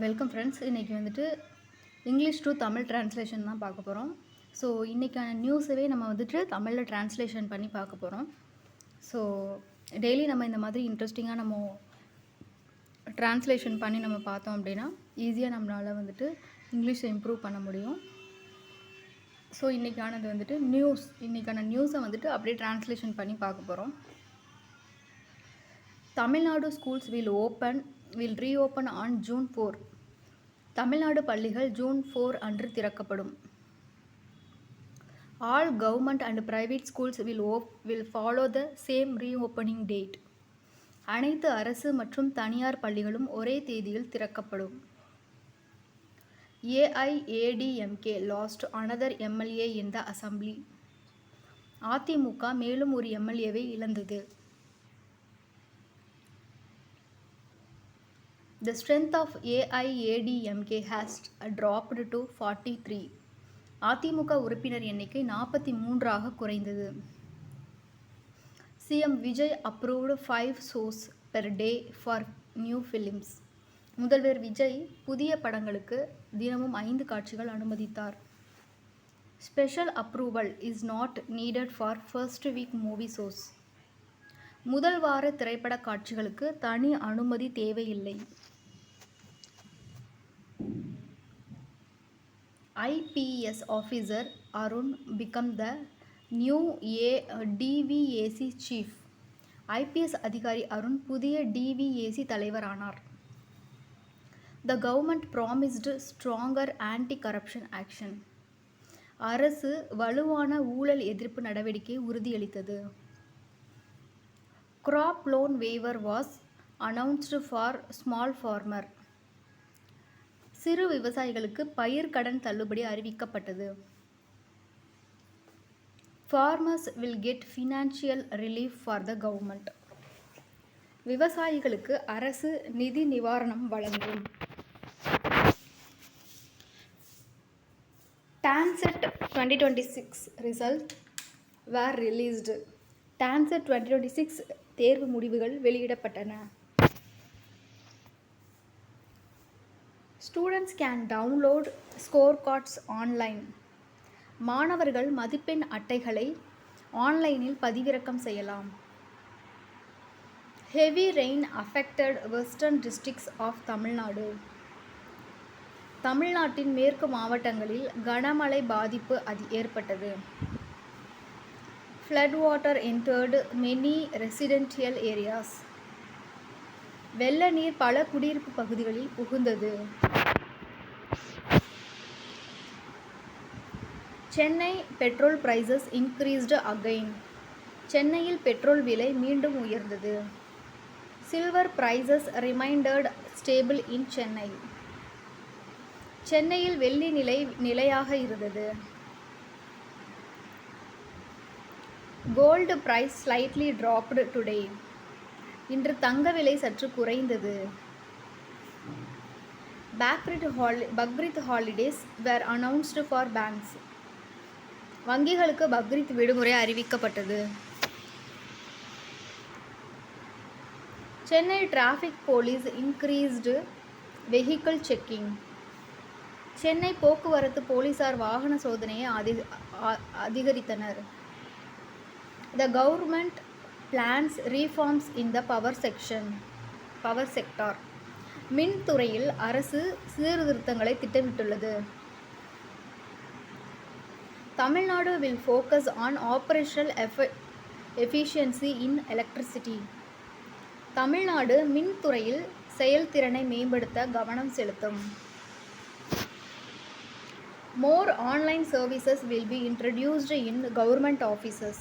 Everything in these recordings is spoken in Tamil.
Welcome friends. இன்றைக்கி வந்துட்டு இங்கிலீஷ் டு தமிழ் ட்ரான்ஸ்லேஷன் தான் பார்க்க போகிறோம். ஸோ இன்றைக்கான நியூஸவே நம்ம வந்துட்டு தமிழில் ட்ரான்ஸ்லேஷன் பண்ணி பார்க்க போகிறோம். ஸோ டெய்லி நம்ம இந்த மாதிரி இன்ட்ரெஸ்டிங்காக நம்ம ட்ரான்ஸ்லேஷன் பண்ணி நம்ம பார்த்தோம் அப்படின்னா ஈஸியாக நம்மளால் வந்துட்டு இங்கிலீஷை இம்ப்ரூவ் பண்ண முடியும். ஸோ இன்றைக்கானது வந்துட்டு இன்றைக்கான நியூஸை வந்துட்டு அப்படியே ட்ரான்ஸ்லேஷன் பண்ணி பார்க்க போகிறோம். Tamil Nadu schools will reopen on June 4. Tamil Nadu பள்ளிகள் ஜூன் 4 அன்று திறக்கப்படும். All government and private schools will follow the same reopening date. அனைத்து அரசு மற்றும் தனியார் பள்ளிகளும் ஒரே தேதியில் திறக்கப்படும். AIADMK lost another MLA in the assembly. AIADMK மேலும் ஒரு எம்எல்ஏவை இழந்தது. The strength of AIADMK has dropped to 43. AIADMK உறுப்பினர் எண்ணிக்கை 43ஆக குறைந்தது. CM Vijay approved 5 shows per day for new films. முதல்வர் விஜய் புதிய படங்களுக்கு தினமும் 5 காட்சிகள் அனுமதித்தார். Special approval is not needed for first week movie shows. முதல் வார திரைப்பட காட்சிகளுக்கு தனி அனுமதி தேவையில்லை. IPS officer Arun become the new DVAC chief. IPS அதிகாரி அருண் புதிய DVAC தலைவரானார். The government promised stronger anti-corruption action. அரசு வலுவான ஊழல் எதிர்ப்பு நடவடிக்கை உறுதியளித்தது. Crop loan waiver was announced for small farmer. சிறு விவசாயிகளுக்கு பயிர் கடன் தள்ளுபடி அறிவிக்கப்பட்டது. Farmers will get financial relief for the government. விவசாயிகளுக்கு அரசு நிதி நிவாரணம் வழங்கும். TANSET 2026 results were released. TANSET 2026 தேர்வு முடிவுகள் வெளியிடப்பட்டன. Students can download scorecards online. மாணவர்கள் மதிப்பெண் அட்டைகளை ஆன்லைனில் பதிவிறக்கம் செய்யலாம். Heavy rain affected western districts of Tamil Nadu. தமிழ்நாட்டின் மேற்கு மாவட்டங்களில் கனமழை பாதிப்பு ஏற்பட்டது. Flood water entered many residential areas. வெள்ள நீர் பல குடியிருப்பு பகுதிகளில் புகுந்தது. Chennai petrol prices increased again. சென்னையில் பெட்ரோல் விலை மீண்டும் உயர்ந்தது. Silver prices remained stable in Chennai. சென்னையில் வெள்ளி நிலையாக இருந்தது. Gold price slightly dropped today. இன்று தங்க விலை சற்று குறைந்தது. Bakrid holidays were announced for banks. வங்கிகளுக்கு பக்ரீத் விடுமுறை அறிவிக்கப்பட்டது. Chennai traffic police increased vehicle checking. Chennai போக்குவரத்து போலீசார் வாகன சோதனையை அதிகரித்தனர். The government plans reforms in the power sector. மின்துறையில் அரசு சீர்திருத்தங்களை திட்டமிட்டுள்ளது. Tamil Nadu will focus on operational efficiency in electricity. Tamil Nadu மின்துறையில் செயல்திறனை மேம்படுத்த கவனம் செலுத்தும். More online services will be introduced in government offices.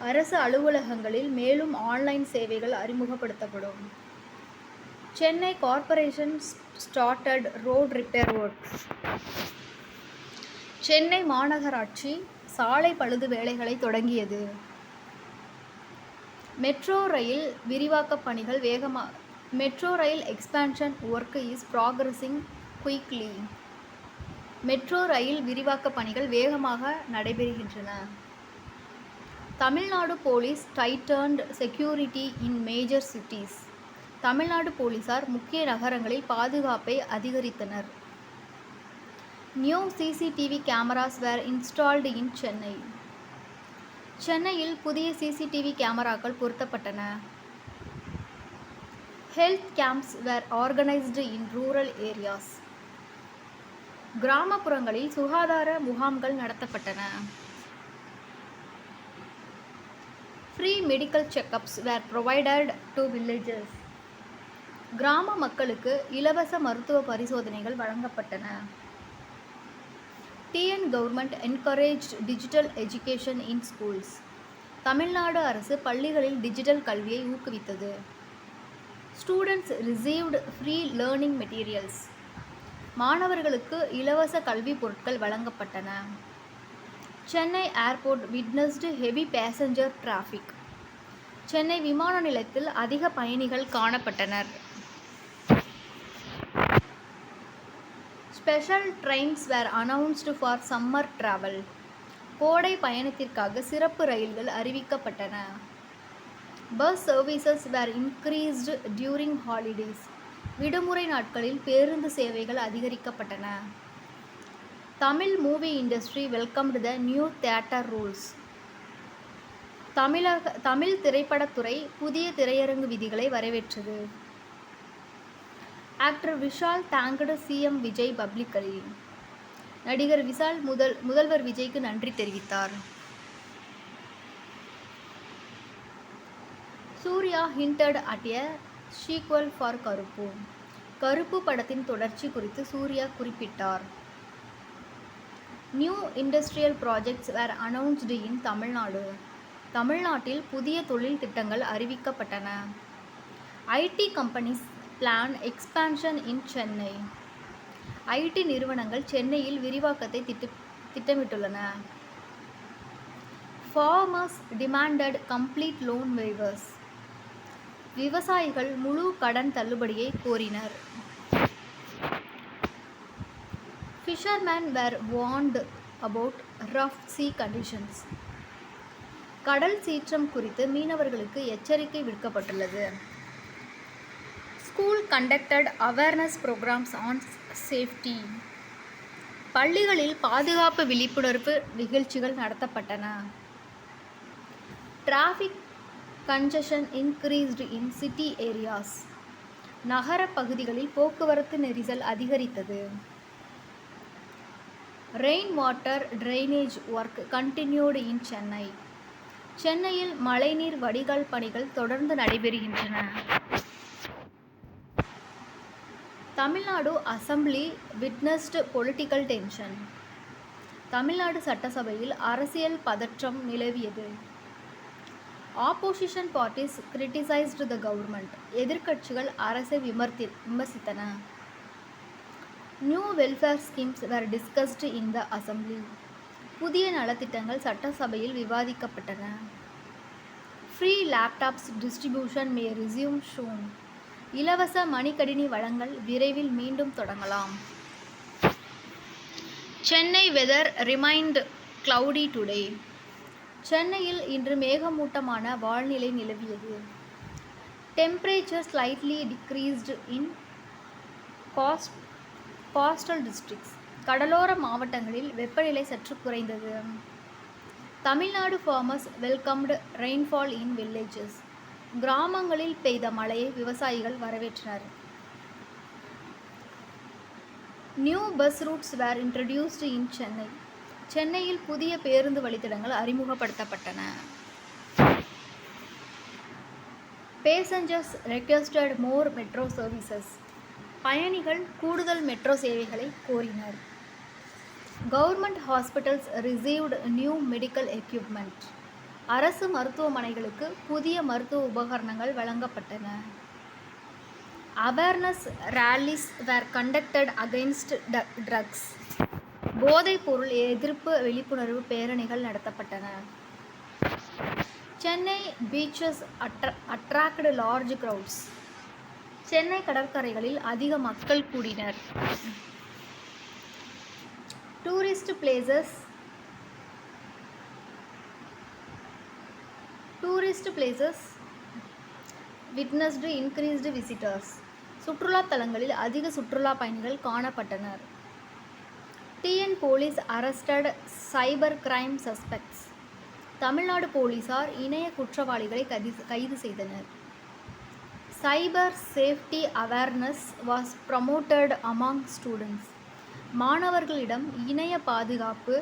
அரசு அலுவலகங்களில் மேலும் ஆன்லைன் சேவைகள் அறிமுகப்படுத்தப்படும். Chennai corporation started road repair works. Chennai மாநகராட்சி சாலை பழுது வேலைகளை தொடங்கியது. மெட்ரோ ரயில் விரிவாக்க பணிகள் metro rail expansion work is progressing quickly. Metro rail விரிவாக்க பணிகள் வேகமாக நடைபெறுகின்றன. Tamil Nadu police tightened security in major cities. Tamil Nadu போலீசார் முக்கிய நகரங்களில் பாதுகாப்பை அதிகரித்தனர். New CCTV cameras were installed in Chennai. சென்னையில் புதிய சிசிடிவி கேமராக்கள் பொருத்தப்பட்டன. Health camps were organised in rural areas. கிராமப்புறங்களில் சுகாதார முகாம்கள் நடத்தப்பட்டன. Free medical checkups were provided to villages. கிராம மக்களுக்கு இலவச மருத்துவ பரிசோதனைகள் வழங்கப்பட்டன. TN government encouraged digital education in schools. Tamil Nadu அரசு பள்ளிகளில் டிஜிட்டல் கல்வியை ஊக்குவித்தது. Students received free learning materials. மாணவர்களுக்கு இலவச கல்வி பொருட்கள் வழங்கப்பட்டன. Chennai airport witnessed heavy passenger traffic. Chennai விமான நிலையத்தில் அதிக பயணிகள் காணப்பட்டனர். Special trains were announced for summer travel. கோடை பயணத்திற்காக சிறப்பு ரயில்கள் அறிவிக்கப்பட்டன. Bus services were increased during holidays. விடுமுறை நாட்களில் பேருந்து சேவைகள் அதிகரிக்கப்பட்டன. Tamil movie industry welcomed the new theatre rules. Tamil திரைப்படத்துறை புதிய திரையரங்கு விதிகளை வரவேற்றது. Actor Vishal thanked CM Vijay publicly. நடிகர் விஷால் முதல்வர் விஜய்க்கு நன்றி தெரிவித்தார். Suriya hinted at a sequel for Karuppu. Karuppu படத்தின் தொடர்ச்சி குறித்து சூர்யா குறிப்பிட்டார். New industrial projects were announced in Tamil Nadu. தமிழ்நாட்டில் புதிய தொழில் திட்டங்கள் அறிவிக்கப்பட்டன. IT companies plan expansion in Chennai. IT நிறுவனங்கள் சென்னையில் விரிவாக்கத்தை திட்டமிட்டுள்ளன. Farmers demanded complete loan waivers. விவசாயிகள் முழு கடன் தள்ளுபடியை கோரினர். Fishermen were warned about rough sea conditions. கடல் சீற்றம் குறித்து மீனவர்களுக்கு எச்சரிக்கை விடுக்கப்பட்டுள்ளது. School conducted awareness programmes on safety. பள்ளிகளில் பாதுகாப்பு விழிப்புணர்வு நிகழ்ச்சிகள் நடத்தப்பட்டன. Traffic congestion increased in city areas. நகர பகுதிகளில் போக்குவரத்து நெரிசல் அதிகரித்தது. Rain water drainage work continued in Chennai. சென்னையில் மழைநீர் வடிகால் பணிகள் தொடர்ந்து நடைபெறுகின்றன. Tamil Nadu assembly witnessed political tension. Tamil Nadu சட்டசபையில் அரசியல் பதற்றம் நிலவியது. Opposition parties criticised the government. எதிர்க்கட்சிகள் அரசை விமர்சித்தன. New welfare schemes were discussed in the assembly. புதிய நலத்திட்டங்கள் சட்டசபையில் விவாதிக்கப்பட்டன. Free laptops distribution may resume soon. இலவச மடிக்கணினி வழங்கல் விரைவில் மீண்டும் தொடங்கலாம். Chennai weather remind cloudy today. சென்னையில் இன்று மேகமூட்டமான வானிலை நிலவியது. Temperature slightly decreased in coastal districts. கடலோர மாவட்டங்களில் வெப்பநிலை சற்று குறைந்தது. Tamil Nadu farmers welcomed rainfall in villages. கிராமங்களில் பெய்த மழையை விவசாயிகள் வரவேற்றனர். New bus routes were introduced in Chennai. சென்னையில் புதிய பேருந்து வழித்தடங்கள் அறிமுகப்படுத்தப்பட்டன. Passengers requested more metro services. பயணிகள் கூடுதல் மெட்ரோ சேவைகளை கோரினர். Government hospitals received new medical equipment. அரசு மருத்துவமனைகளுக்கு புதிய மருத்துவ உபகரணங்கள் வழங்கப்பட்டன. Awareness rallies were conducted against drugs. போதைப் பொருள் எதிர்ப்பு விழிப்புணர்வு பேரணிகள் நடத்தப்பட்டன. Chennai beaches attracted large crowds. Chennai கடற்கரைகளில் அதிக மக்கள் கூடினர். Tourist places witnessed increased visitors. சுற்றுலா தலங்களில் அதிக சுற்றுலா பயணிகள் காணப்பட்டனர். TN police arrested cyber crime suspects. Tamil Nadu போலீசார் இணைய குற்றவாளிகளை கைது செய்தனர். Cyber safety awareness was promoted among students. மாணவர்களிடம் இணைய பாதுகாப்பு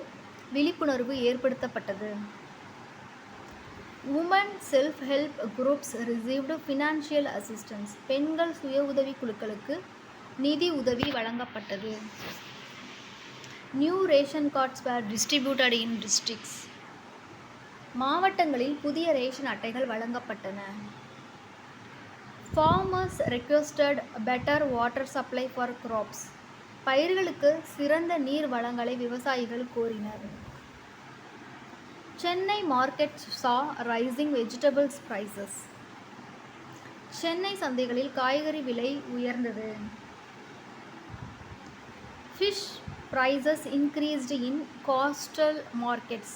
விழிப்புணர்வு ஏற்படுத்தப்பட்டது. Women self-help groups received financial assistance. பெண்கள் சுய உதவி குழுக்களுக்கு நிதி உதவி வழங்கப்பட்டது. New ration cards were distributed in districts. மாவட்டங்களில் புதிய ரேஷன் அட்டைகள் வழங்கப்பட்டன. Farmers requested better water supply for crops. பயிர்களுக்கு சிறந்த நீர் வளங்களை விவசாயிகள் கோரினர். Chennai market saw rising vegetables prices. Chennai சந்தைகளில் காய்கறி விலை உயர்ந்தது. Fish prices increased in coastal markets.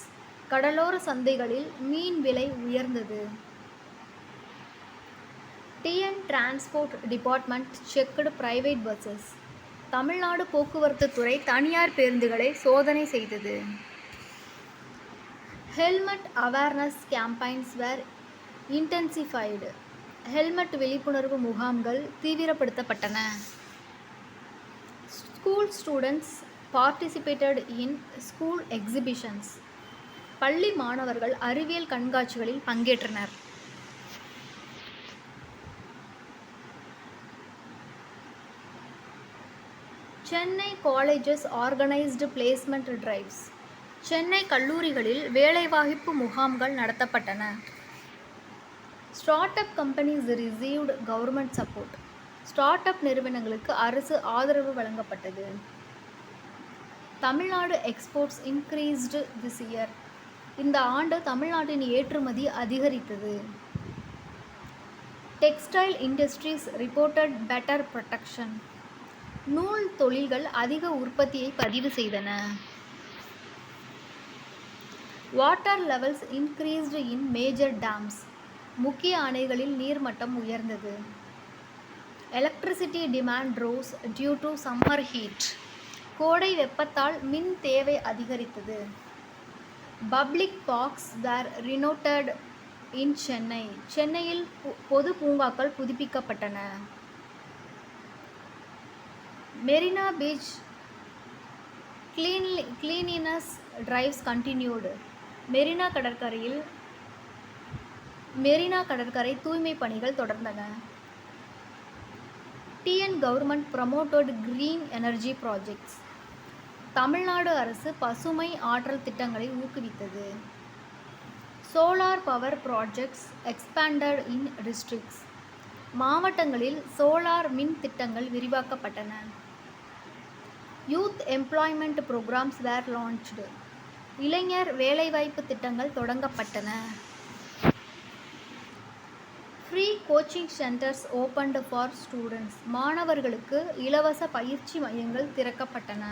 கடலோர சந்தைகளில் மீன் விலை உயர்ந்தது. TN Transport Department checked private buses. Tamil Nadu போக்குவரத்து துறை தனியார் பேருந்துகளை சோதனை செய்தது. Helmet awareness campaigns were intensified. Helmet விழிப்புணர்வு முகாம்கள் தீவிரப்படுத்தப்பட்டன. School students participated in school exhibitions. பள்ளி மாணவர்கள் அறிவியல் கண்காட்சிகளில் பங்கேற்றனர். Chennai colleges organised placement drives. Chennai கல்லூரிகளில் வேலைவாய்ப்பு முகாம்கள் நடத்தப்பட்டன. Startup companies received government support. Startup நிறுவனங்களுக்கு அரசு ஆதரவு வழங்கப்பட்டது. Tamil Nadu exports increased this year. இந்த ஆண்டு தமிழ்நாட்டின் ஏற்றுமதி அதிகரித்தது. Textile industries reported better production. நூல் தொழில்கள் அதிக உற்பத்தியை பதிவு செய்தன. Water levels increased in major dams. முக்கிய அணைகளில் நீர்மட்டம் உயர்ந்தது. Electricity demand rose due to summer heat. கோடை வெப்பத்தால் மின் தேவை அதிகரித்தது. Public parks were renovated in Chennai. சென்னையில் பொது பூங்காக்கள் புதுப்பிக்கப்பட்டன. Marina beach cleanliness drives continued. Marina கடற்கரை தூய்மை பணிகள் தொடர்ந்தன. TN government promoted green energy projects. Tamil Nadu அரசு பசுமை ஆற்றல் திட்டங்களை ஊக்குவித்தது. Solar power projects expanded in districts. மாவட்டங்களில் சோலார் மின் திட்டங்கள் விரிவாக்கப்பட்டன. Youth employment programmes were launched. இளைஞர் வேலைவாய்ப்பு திட்டங்கள் தொடங்கப்பட்டன. Free coaching centres opened for students. மாணவர்களுக்கு இலவச பயிற்சி மையங்கள் திறக்கப்பட்டன.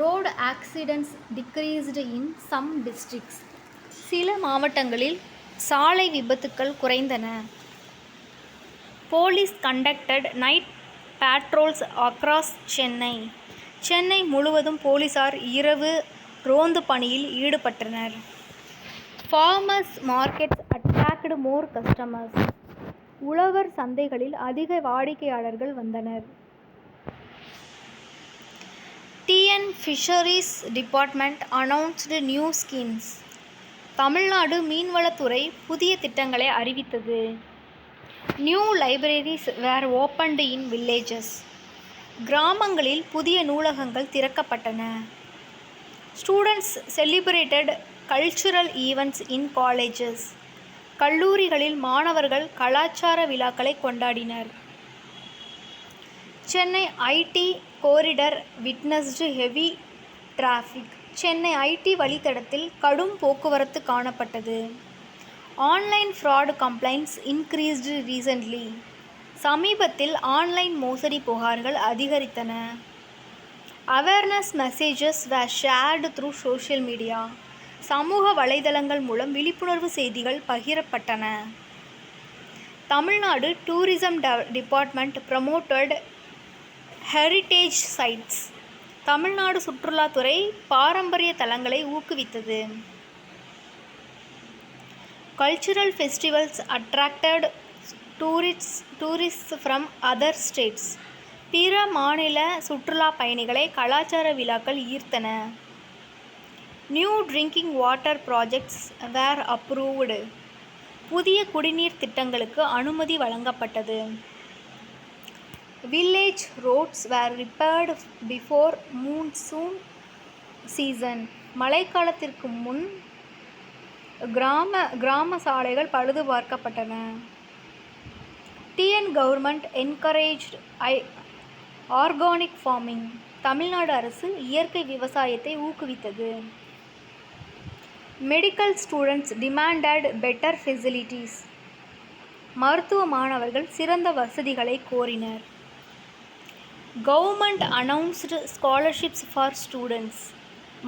Road accidents decreased in some districts. சில மாவட்டங்களில் சாலை விபத்துக்கள் குறைந்தன. Police conducted night patrols across Chennai. Chennai முழுவதும் போலீசார் இரவு ரோந்து பணியில் ஈடுபட்டனர். Farmers markets attracted more customers. உழவர் சந்தைகளில் அதிக வாடிக்கையாளர்கள் வந்தனர். TN fisheries department announced new schemes. Tamil Nadu மீன்வளத்துறை புதிய திட்டங்களை அறிவித்தது. New libraries were opened in villages. கிராமங்களில் புதிய நூலகங்கள் திறக்கப்பட்டன. Students celebrated cultural events in colleges. கல்லூரிகளில் மாணவர்கள் கலாச்சார விழாக்களை கொண்டாடினர். Chennai IT corridor witnessed heavy traffic. Chennai IT வழித்தடத்தில் கடும் போக்குவரத்து காணப்பட்டது. Online fraud complaints increased recently. சமீபத்தில் ஆன்லைன் மோசடி புகார்கள் அதிகரித்தன. Awareness messages were shared through social media. சமூக வலைதளங்கள் மூலம் விழிப்புணர்வு செய்திகள் பகிரப்பட்டன. Tamil Nadu tourism department promoted heritage sites. Tamil Nadu சுற்றுலாத்துறை பாரம்பரிய தலங்களை ஊக்குவித்தது. Cultural festivals attracted tourists from other states. பிற மாநில சுற்றுலா பயணிகளை கலாச்சார விழாக்கள் ஈர்த்தன. New drinking water projects were approved. புதிய குடிநீர் திட்டங்களுக்கு அனுமதி வழங்கப்பட்டது. Village roads were repaired before monsoon season. மழைக்காலத்திற்கு முன் கிராம சாலைகள் பழுது பார்க்கப்பட்டன. TN government encouraged organic farming. Tamil Nadu அரசு இயற்கை விவசாயத்தை ஊக்குவித்தது. Medical students demanded better facilities. மருத்துவ மாணவர்கள் சிறந்த வசதிகளை கோரினர். Government announced scholarships for students.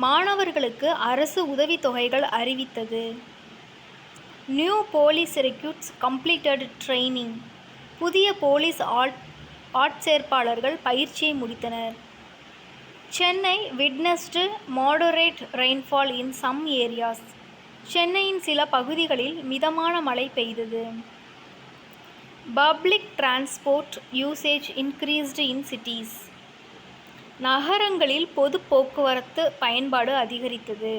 மாணவர்களுக்கு அரசு உதவித்தொகைகள் அறிவித்தது. New police recruits completed training. புதிய போலீஸ் ஆட்சேர்ப்பாளர்கள் பயிற்சியை முடித்தனர். Chennai witnessed moderate rainfall in some areas. சென்னையின் சில பகுதிகளில் மிதமான மழை பெய்தது. Public transport usage increased in cities. நகரங்களில் பொது போக்குவரத்து பயன்பாடு அதிகரித்தது.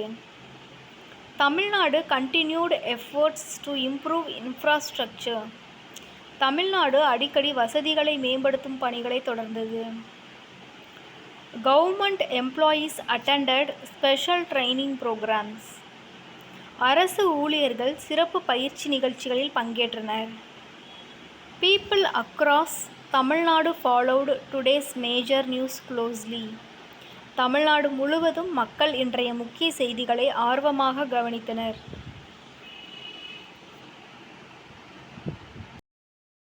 Tamil Nadu continued efforts to improve infrastructure. Tamil Nadu அடிக்கடி வசதிகளை மேம்படுத்தும் பணிகளை தொடர்ந்தது. Government employees attended special training programmes. அரசு ஊழியர்கள் சிறப்பு பயிற்சி நிகழ்ச்சிகளில் பங்கேற்றனர். People across Tamil Nadu followed today's major news closely. Tamil Nadu முழுவதும் மக்கள் இன்றைய முக்கிய செய்திகளை ஆர்வமாக கவனித்தனர்.